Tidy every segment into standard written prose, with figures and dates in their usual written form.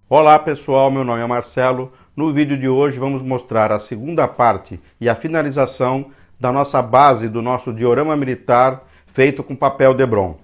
Olá pessoal, meu nome é Marcelo. No vídeo de hoje vamos mostrar a segunda parte e a finalização da nossa base do nosso diorama militar feito com papel Debron.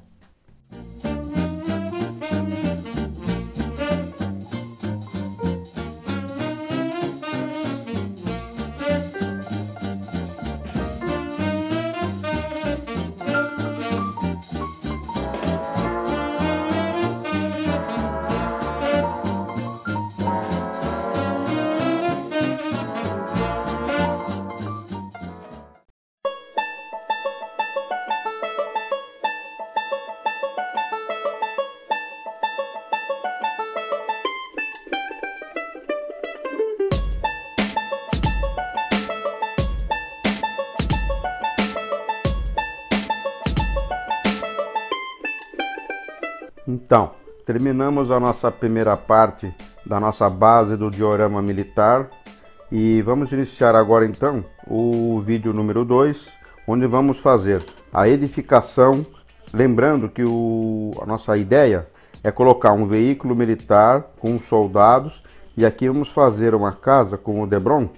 Então, terminamos a nossa primeira parte da nossa base do diorama militar e vamos iniciar agora então o vídeo número 2, onde vamos fazer a edificação, lembrando que a nossa ideia é colocar um veículo militar com soldados e aqui vamos fazer uma casa com o Debron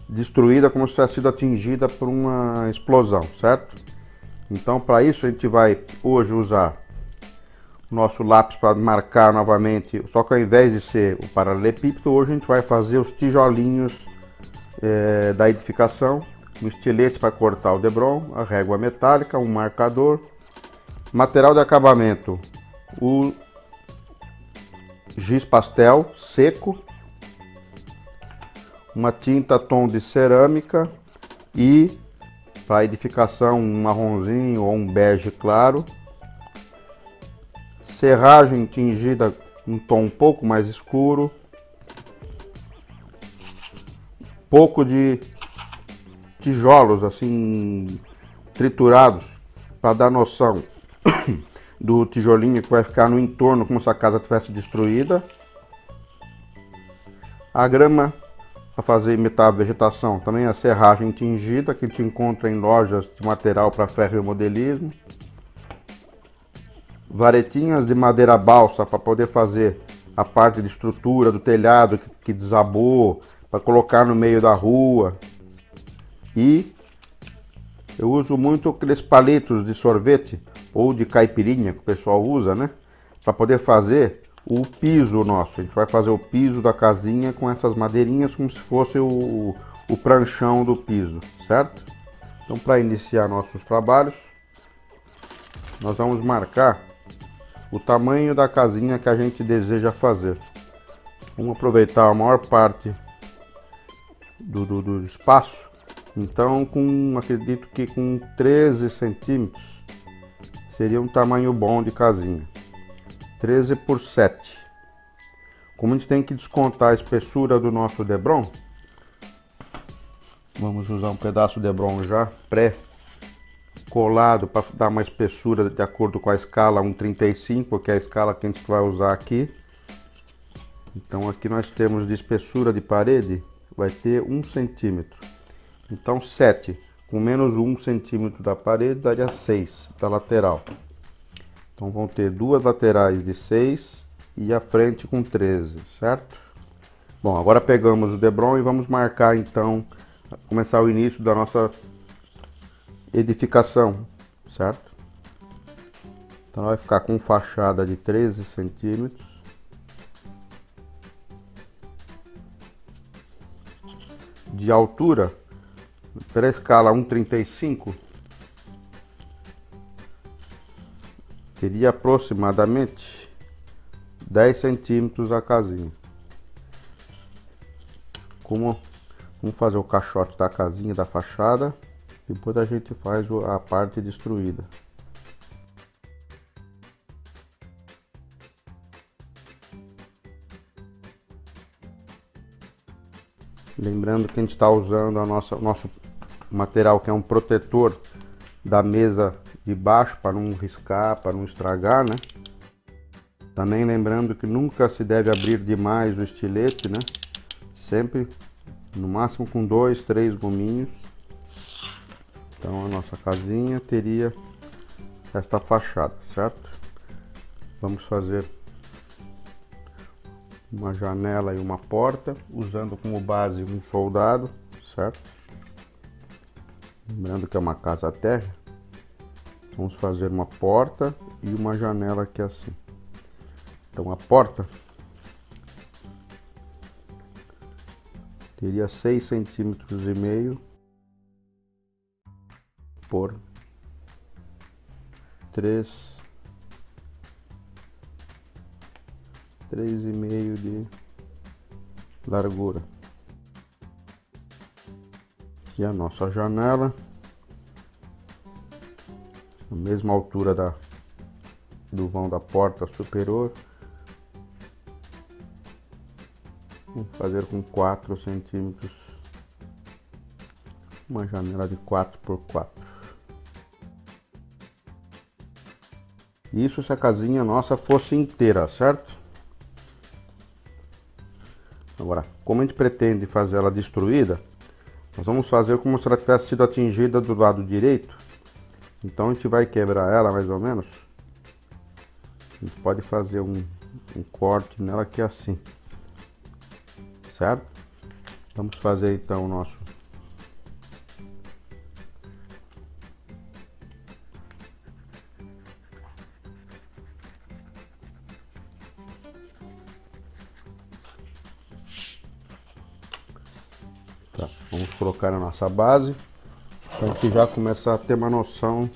destruída como se tivesse sido atingida por uma explosão, certo? Então para isso a gente vai hoje usar nosso lápis para marcar novamente, só que ao invés de ser o paralelepípedo, hoje a gente vai fazer os tijolinhos da edificação, um estilete para cortar o Debron, a régua metálica, um marcador, material de acabamento, o giz pastel seco, uma tinta tom de cerâmica e para edificação um marronzinho ou um bege claro, serragem tingida um tom um pouco mais escuro, pouco de tijolos assim triturados para dar noção do tijolinho que vai ficar no entorno como se a casa tivesse destruída, a grama para fazer imitar a vegetação, também a serragem tingida que a gente encontra em lojas de material para ferro e modelismo, varetinhas de madeira balsa para poder fazer a parte de estrutura do telhado que desabou, para colocar no meio da rua. E eu uso muito aqueles palitos de sorvete ou de caipirinha que o pessoal usa, né? Para poder fazer o piso nosso. A gente vai fazer o piso da casinha com essas madeirinhas como se fosse o pranchão do piso, certo? Então para iniciar nossos trabalhos, nós vamos marcar o tamanho da casinha que a gente deseja fazer. Vamos aproveitar a maior parte do espaço. Então, acredito que com 13 centímetros seria um tamanho bom de casinha. 13 por 7. Como a gente tem que descontar a espessura do nosso Debron, vamos usar um pedaço de Debron já pré-colado para dar uma espessura de acordo com a escala 1,35, que é a escala que a gente vai usar aqui. Então aqui nós temos de espessura de parede, vai ter 1 centímetro. Então 7 com menos 1 centímetro da parede daria 6 da lateral. Então vão ter duas laterais de 6 e a frente com 13, certo? Bom, agora pegamos o Debron e vamos marcar então, começar o início da nossa edificação, certo? Então vai ficar com fachada de 13 centímetros. De altura, pela escala 1,35, teria aproximadamente 10 centímetros a casinha. Vamos fazer o caixote da casinha, da fachada, depois a gente faz a parte destruída. Lembrando que a gente está usando o nosso material que é um protetor da mesa de baixo para não riscar, para não estragar, né? Também lembrando que nunca se deve abrir demais o estilete, né? Sempre no máximo com 2, 3 gominhos. Então a nossa casinha teria esta fachada, certo? Vamos fazer uma janela e uma porta, usando como base um soldado, certo? Lembrando que é uma casa térrea, vamos fazer uma porta e uma janela aqui assim. Então a porta teria 6,5 centímetros por 3,5 de largura. E a nossa janela, a mesma altura do vão da porta superior, vamos fazer com 4 centímetros, uma janela de 4 por 4. Isso se a casinha nossa fosse inteira, certo? Agora, como a gente pretende fazer ela destruída, nós vamos fazer como se ela tivesse sido atingida do lado direito. Então a gente vai quebrar ela mais ou menos. A gente pode fazer um corte nela que é assim, certo? Vamos fazer então o nosso vamos colocar a nossa base para que já começar a ter uma noção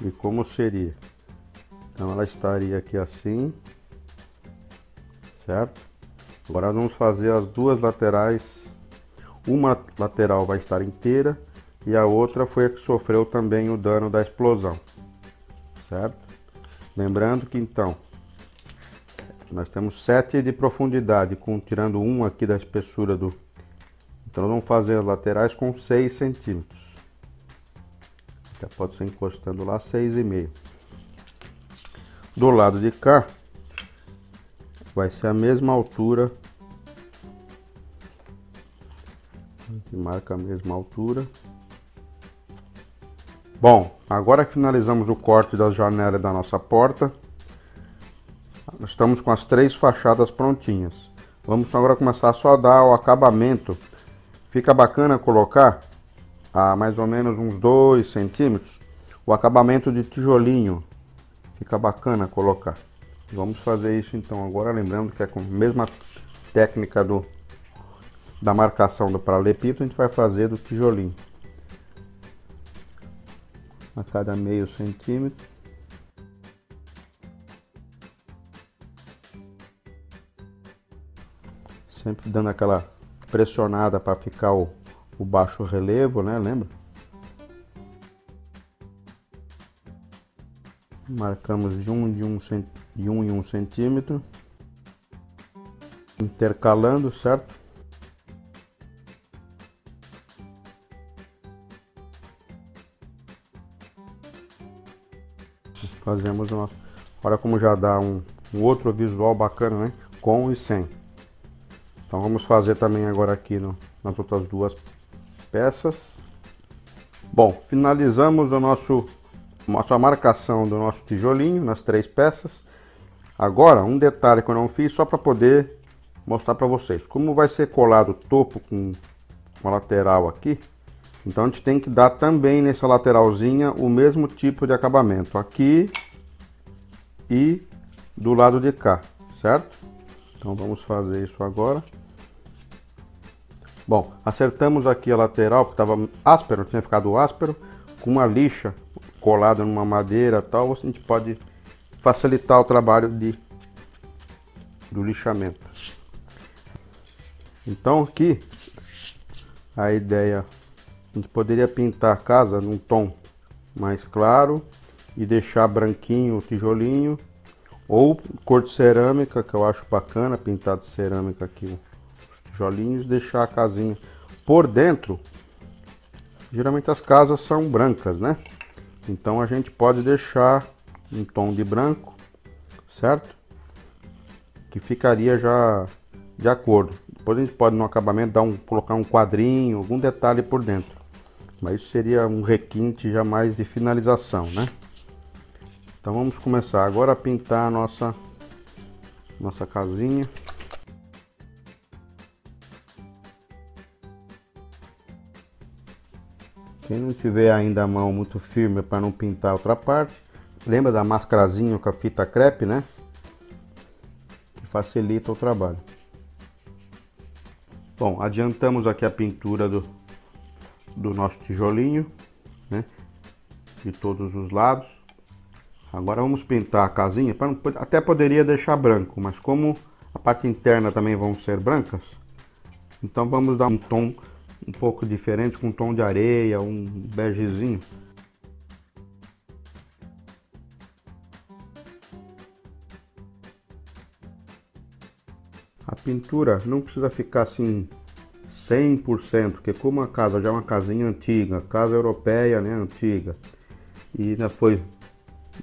de como seria. Então ela estaria aqui assim, certo? Agora vamos fazer as duas laterais. Uma lateral vai estar inteira e a outra foi a que sofreu também o dano da explosão, certo? Lembrando que então nós temos 7 de profundidade, tirando 1 aqui da espessura do... Então nós vamos fazer as laterais com 6 centímetros. Já pode ser encostando lá 6,5. Do lado de cá vai ser a mesma altura. A gente marca a mesma altura. Bom, agora que finalizamos o corte das janelas da nossa porta, nós estamos com as 3 fachadas prontinhas. Vamos agora começar a soldar o acabamento. Fica bacana colocar a mais ou menos uns 2 centímetros o acabamento de tijolinho. Fica bacana colocar. Vamos fazer isso então agora, lembrando que é com a mesma técnica da marcação do paralelepípedo, a gente vai fazer do tijolinho. A cada meio centímetro. Sempre dando aquela pressionada para ficar o baixo relevo, né? Lembra? Marcamos de 1 em 1 centímetro, intercalando, certo? Fazemos uma... Olha como já dá um outro visual bacana, né? Com e sem. Então vamos fazer também agora aqui nas outras duas peças. Bom, finalizamos a marcação do nosso tijolinho nas 3 peças. Agora, um detalhe que eu não fiz, só para poder mostrar para vocês. Como vai ser colado o topo com a lateral aqui, então a gente tem que dar também nessa lateralzinha o mesmo tipo de acabamento. Aqui e do lado de cá, certo? Então vamos fazer isso agora. Bom, acertamos aqui a lateral, que estava áspero, tinha ficado áspero, com uma lixa colada numa madeira tal, a gente pode facilitar o trabalho do lixamento. Então aqui, a ideia, a gente poderia pintar a casa num tom mais claro e deixar branquinho o tijolinho, ou cor de cerâmica, que eu acho bacana, pintar de cerâmica aqui tijolinhos, deixar a casinha por dentro. Geralmente as casas são brancas, né? Então a gente pode deixar um tom de branco, certo? Que ficaria já de acordo. Depois a gente pode no acabamento colocar um quadrinho, algum detalhe por dentro. Mas isso seria um requinte já mais de finalização, né? Então vamos começar agora a pintar a nossa casinha. Quem não tiver ainda a mão muito firme para não pintar outra parte, lembra da mascarazinha com a fita crepe, né? Que facilita o trabalho. Bom, adiantamos aqui a pintura do nosso tijolinho, né? De todos os lados. Agora vamos pintar a casinha. Até poderia deixar branco, mas como a parte interna também vão ser brancas, então vamos dar um tom um pouco diferente, com um tom de areia, um begezinho. A pintura não precisa ficar assim 100%, porque como a casa já é uma casinha antiga, casa europeia, né, antiga, e ainda foi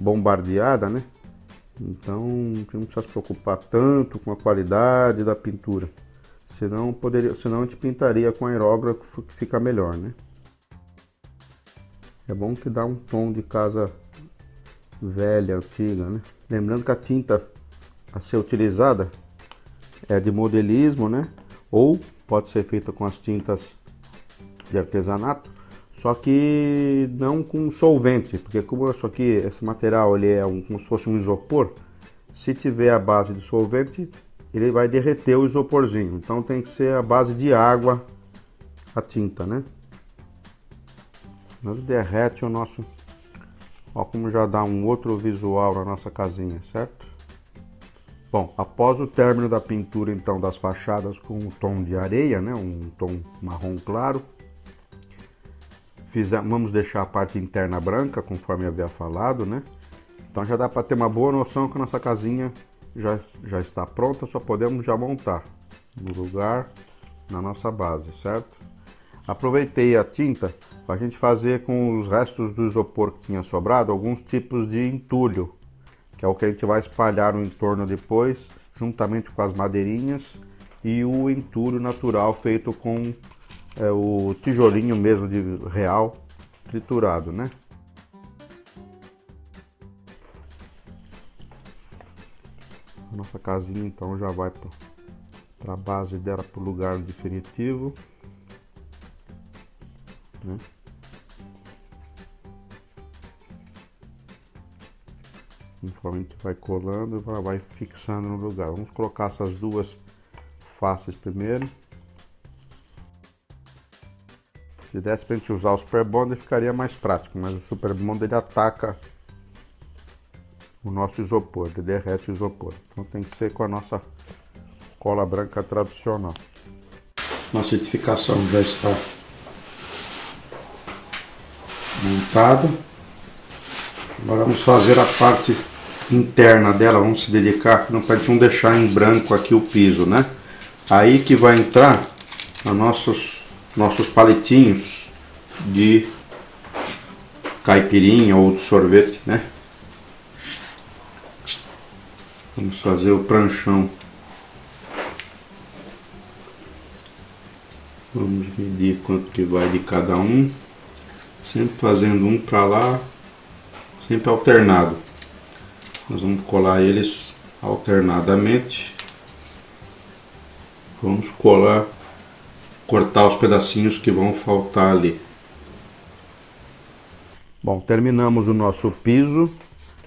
bombardeada, né? Então não precisa se preocupar tanto com a qualidade da pintura. Senão a gente pintaria com aerógrafo, que fica melhor, né? É bom que dá um tom de casa velha, antiga, né? Lembrando que a tinta a ser utilizada é de modelismo, né? Ou pode ser feita com as tintas de artesanato, só que não com solvente, porque como isso aqui, esse material ele é como se fosse um isopor, se tiver a base de solvente, ele vai derreter o isoporzinho. Então tem que ser a base de água a tinta, né? Nós derrete o nosso... Ó como já dá um outro visual na nossa casinha, certo? Bom, após o término da pintura então das fachadas com um tom de areia, né? Um tom marrom claro, vamos deixar a parte interna branca, conforme eu havia falado, né? Então já dá para ter uma boa noção que a nossa casinha já está pronta, só podemos já montar no lugar, na nossa base, certo? Aproveitei a tinta para a gente fazer com os restos do isopor que tinha sobrado alguns tipos de entulho, que é o que a gente vai espalhar no entorno depois, juntamente com as madeirinhas e o entulho natural feito com o tijolinho mesmo de real triturado, né? A nossa casinha então já vai para a base dela, para o lugar definitivo, né? Conforme a gente vai colando, ela vai fixando no lugar. Vamos colocar essas duas faces primeiro. Se desse pra gente usar o Super Bonder ficaria mais prático, mas o Super Bonder ele ataca o nosso isopor, ele derrete o isopor. Então tem que ser com a nossa cola branca tradicional. Nossa edificação já está montada. Agora vamos fazer a parte interna dela, vamos se dedicar para a gente não deixar em branco aqui o piso, né? Aí que vai entrar os nossos palitinhos de caipirinha ou de sorvete, né? Vamos fazer o pranchão. Vamos medir quanto que vai de cada um, sempre fazendo um para lá, sempre alternado. Nós vamos colar eles alternadamente. Vamos cortar os pedacinhos que vão faltar ali. Bom, terminamos o nosso piso,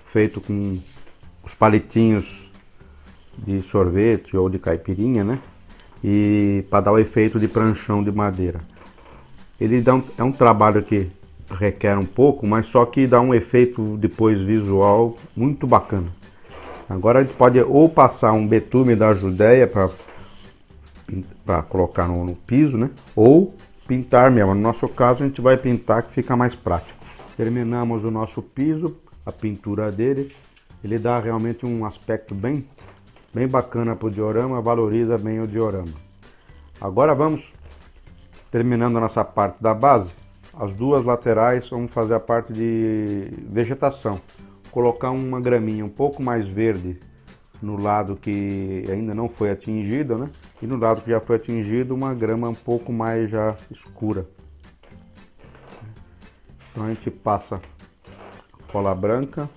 feito com os palitinhos de sorvete ou de caipirinha, né? E para dar o efeito de pranchão de madeira. Ele é um trabalho que requer um pouco, mas só que dá um efeito depois visual muito bacana. Agora a gente pode ou passar um betume da Judéia para colocar no piso, né? Ou pintar mesmo. No nosso caso a gente vai pintar, que fica mais prático. Terminamos o nosso piso, a pintura dele. Ele dá realmente um aspecto bem bacana para o diorama, valoriza bem o diorama. Agora vamos, terminando a nossa parte da base, as duas laterais vamos fazer a parte de vegetação. Colocar uma graminha um pouco mais verde no lado que ainda não foi atingido, né? E no lado que já foi atingido, uma grama um pouco mais já escura. Então a gente passa cola branca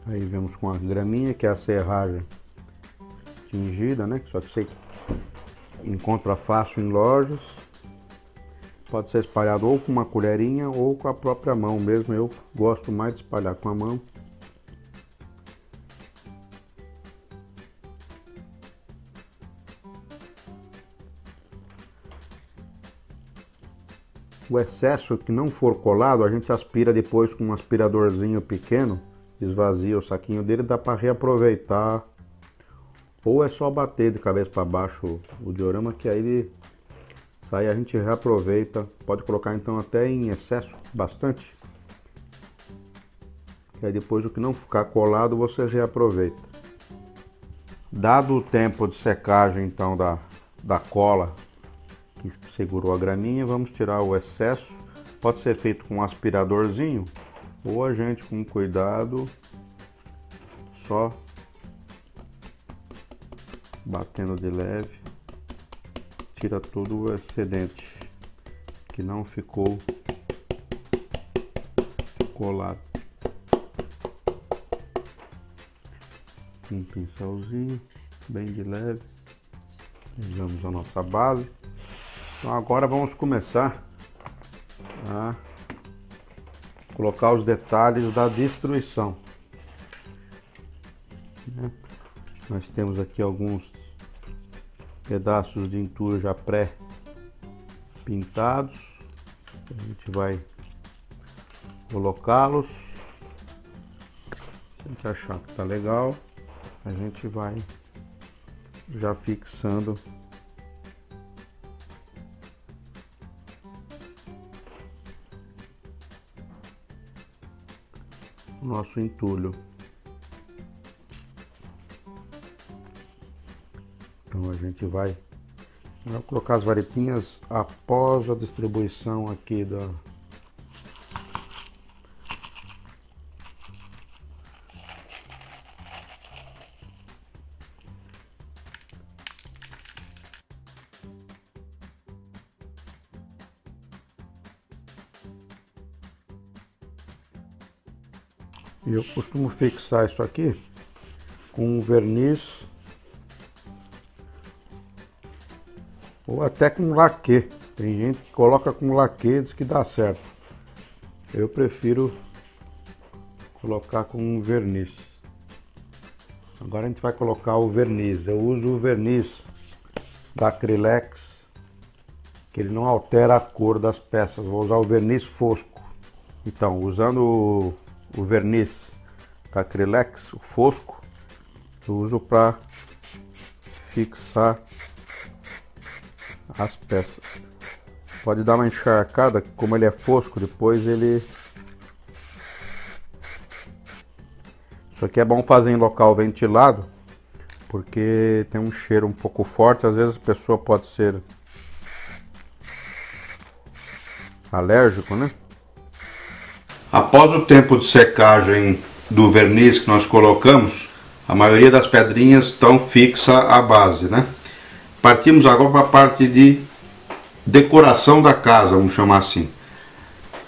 Aí vemos com a graminha, que é a serragem tingida, né? Só que você encontra fácil em lojas. Pode ser espalhado ou com uma colherinha ou com a própria mão mesmo. Eu gosto mais de espalhar com a mão. O excesso que não for colado, a gente aspira depois com um aspiradorzinho pequeno, esvazia o saquinho dele, dá para reaproveitar. Ou é só bater de cabeça para baixo o diorama, que aí ele sai, a gente reaproveita. Pode colocar então até em excesso, bastante. E aí depois o que não ficar colado você reaproveita. Dado o tempo de secagem então da cola que segurou a graminha, vamos tirar o excesso. Pode ser feito com um aspiradorzinho ou a gente com cuidado só batendo de leve tira todo o excedente que não ficou colado. Um pincelzinho bem de leve, usamos a nossa base. Então agora vamos começar a colocar os detalhes da destruição, né? Nós temos aqui alguns pedaços de entulho já pré-pintados. A gente vai colocá-los. Se a gente achar que tá legal, a gente vai já fixando o nosso entulho. Então a gente vai colocar as varetinhas após a distribuição aqui da e eu costumo fixar isso aqui com um verniz ou até com laque. Tem gente que coloca com laque e diz que dá certo. Eu prefiro colocar com um verniz. Agora a gente vai colocar o verniz. Eu uso o verniz da Acrylex, que ele não altera a cor das peças. Vou usar o verniz fosco. Então, usando o verniz da Acrylex, o fosco, eu uso para fixar as peças. Pode dar uma encharcada, como ele é fosco, depois ele... Isso aqui é bom fazer em local ventilado, porque tem um cheiro um pouco forte, às vezes a pessoa pode ser alérgico, né? Após o tempo de secagem do verniz que nós colocamos, a maioria das pedrinhas estão fixa à base, né? Partimos agora para a parte de decoração da casa, vamos chamar assim.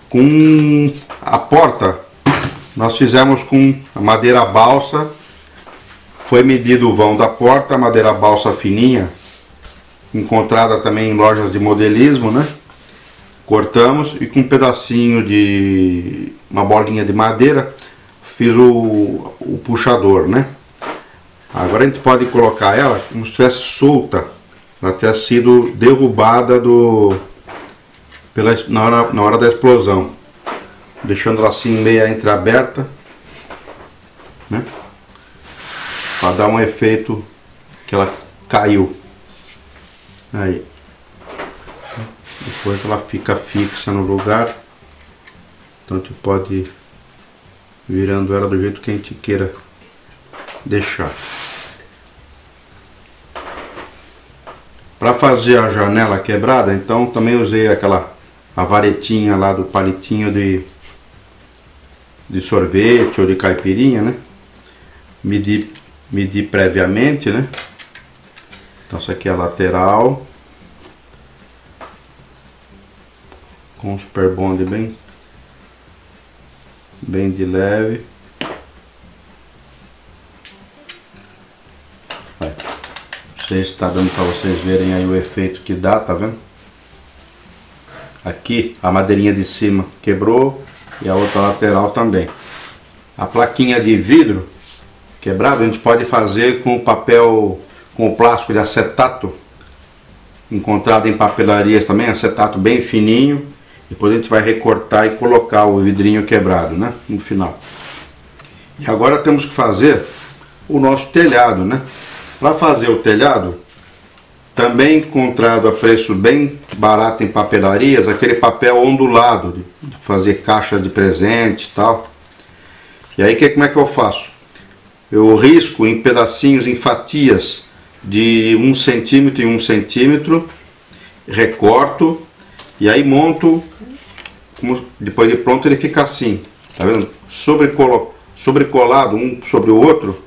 Com a porta, nós fizemos com a madeira balsa. Foi medido o vão da porta, madeira balsa fininha, encontrada também em lojas de modelismo, né? Cortamos e com um pedacinho de uma bolinha de madeira fiz o puxador, né? Agora a gente pode colocar ela como se estivesse solta, ela ter sido derrubada na hora da explosão, deixando ela assim meia entreaberta, né? Para dar um efeito que ela caiu. Aí depois ela fica fixa no lugar, então a gente pode ir virando ela do jeito que a gente queira deixar. Para fazer a janela quebrada, então também usei a varetinha lá do palitinho de sorvete ou de caipirinha, né? Medi previamente, né? Então essa aqui é a lateral, com o super bond bem de leve. sei se está dando para vocês verem aí o efeito que dá, tá vendo? Aqui a madeirinha de cima quebrou e a outra lateral também. A plaquinha de vidro quebrado a gente pode fazer com papel, com o plástico de acetato, encontrado em papelarias também, acetato bem fininho. Depois a gente vai recortar e colocar o vidrinho quebrado, né, no final. E agora temos que fazer o nosso telhado, né? Para fazer o telhado, também encontrado a preço bem barato em papelarias, aquele papel ondulado de fazer caixa de presente e tal. E aí como é que eu faço? Eu risco em pedacinhos, em fatias de 1 centímetro em 1 centímetro, recorto e aí monto. Depois de pronto ele fica assim, tá vendo? Sobrecolado um sobre o outro,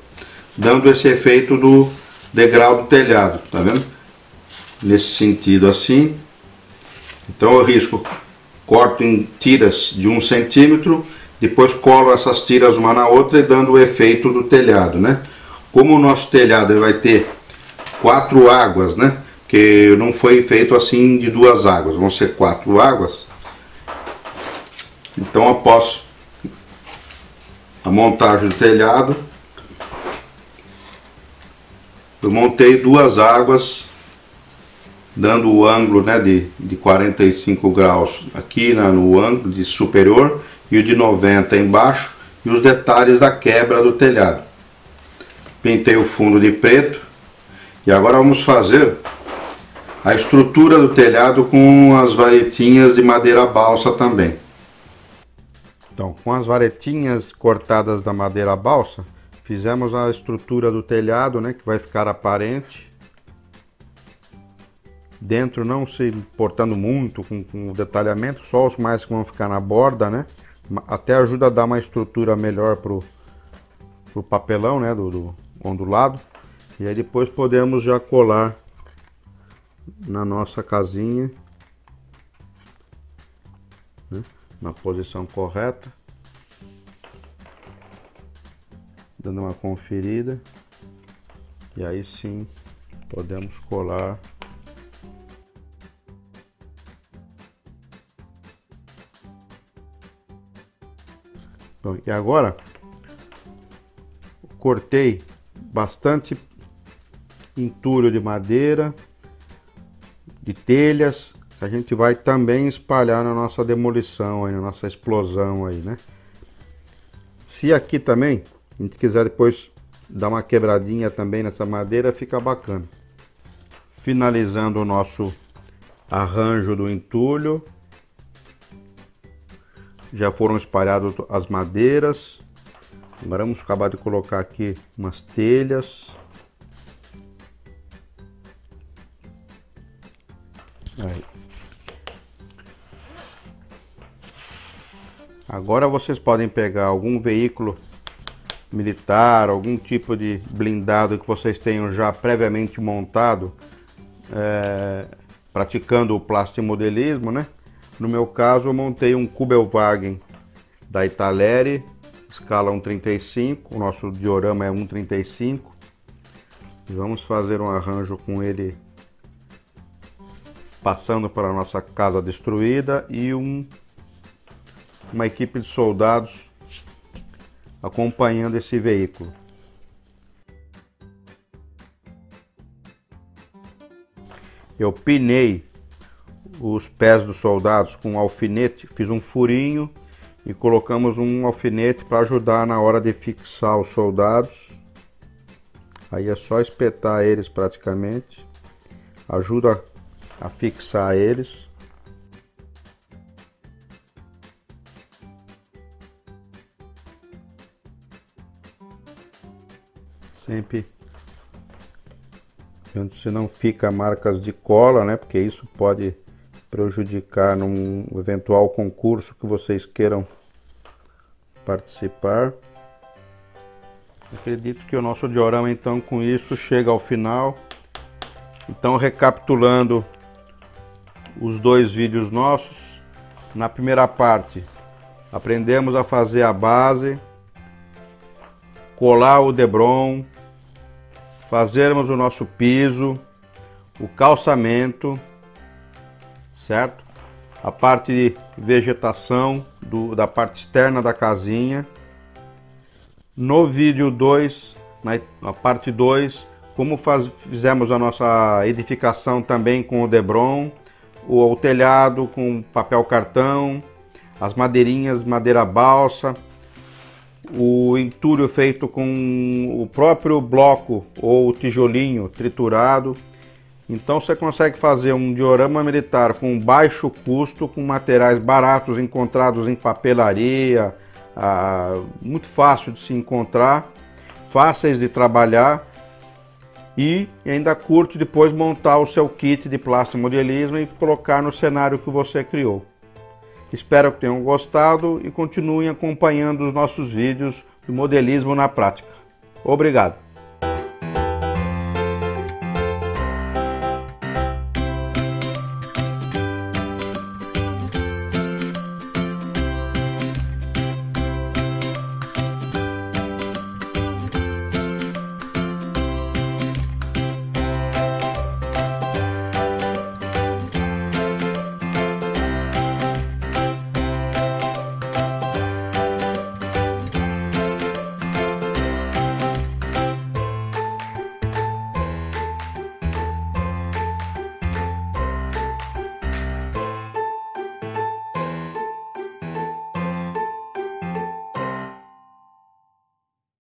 dando esse efeito do degrau do telhado, tá vendo? Nesse sentido assim. Então eu risco, corto em tiras de 1 centímetro, depois colo essas tiras uma na outra e dando o efeito do telhado, né? Como o nosso telhado ele vai ter 4 águas, né? Que não foi feito assim de 2 águas, vão ser 4 águas. Então após a montagem do telhado, eu montei 2 águas, dando o ângulo, né, de 45 graus aqui no ângulo de superior e o de 90 embaixo, e os detalhes da quebra do telhado. Pintei o fundo de preto e agora vamos fazer a estrutura do telhado com as varetinhas de madeira balsa também. Então, com as varetinhas cortadas da madeira balsa, fizemos a estrutura do telhado, né, que vai ficar aparente. Dentro não se importando muito com o detalhamento, só os mais que vão ficar na borda, né? Até ajuda a dar uma estrutura melhor pro papelão, né, do ondulado. E aí depois podemos já colar na nossa casinha, né, na posição correta, dando uma conferida, e aí sim podemos colar. Bom, e agora cortei bastante entulho de madeira, de telhas, que a gente vai também espalhar na nossa demolição, aí, na nossa explosão aí, né? Se aqui também a gente quiser depois dar uma quebradinha também nessa madeira, fica bacana. Finalizando o nosso arranjo do entulho, já foram espalhadas as madeiras. Agora vamos acabar de colocar aqui umas telhas. Aí. Agora vocês podem pegar algum veículo militar, algum tipo de blindado que vocês tenham já previamente montado, praticando o plastimodelismo, né? No meu caso eu montei um Kubelwagen da Italeri, escala 1,35, o nosso diorama é 1,35. E vamos fazer um arranjo com ele passando para a nossa casa destruída e uma equipe de soldados acompanhando esse veículo. Eu pinei os pés dos soldados com um alfinete, fiz um furinho e colocamos um alfinete para ajudar na hora de fixar os soldados. Aí é só espetar eles praticamente, ajuda a fixar eles. Sempre se não fica marcas de cola, né? Porque isso pode prejudicar num eventual concurso que vocês queiram participar. Acredito que o nosso diorama então com isso chega ao final. Então, recapitulando os 2 vídeos nossos, na primeira parte aprendemos a fazer a base, colar o Debron, fazermos o nosso piso, o calçamento, certo? A parte de vegetação da parte externa da casinha. No vídeo 2, na parte 2, como fizemos a nossa edificação também com o Debron, o telhado com papel cartão, as madeirinhas, madeira balsa, o entulho feito com o próprio bloco ou tijolinho triturado. Então você consegue fazer um diorama militar com baixo custo, com materiais baratos encontrados em papelaria, muito fácil de se encontrar, fáceis de trabalhar, e ainda curte depois montar o seu kit de plastimodelismo e colocar no cenário que você criou. Espero que tenham gostado e continuem acompanhando os nossos vídeos de modelismo na prática. Obrigado!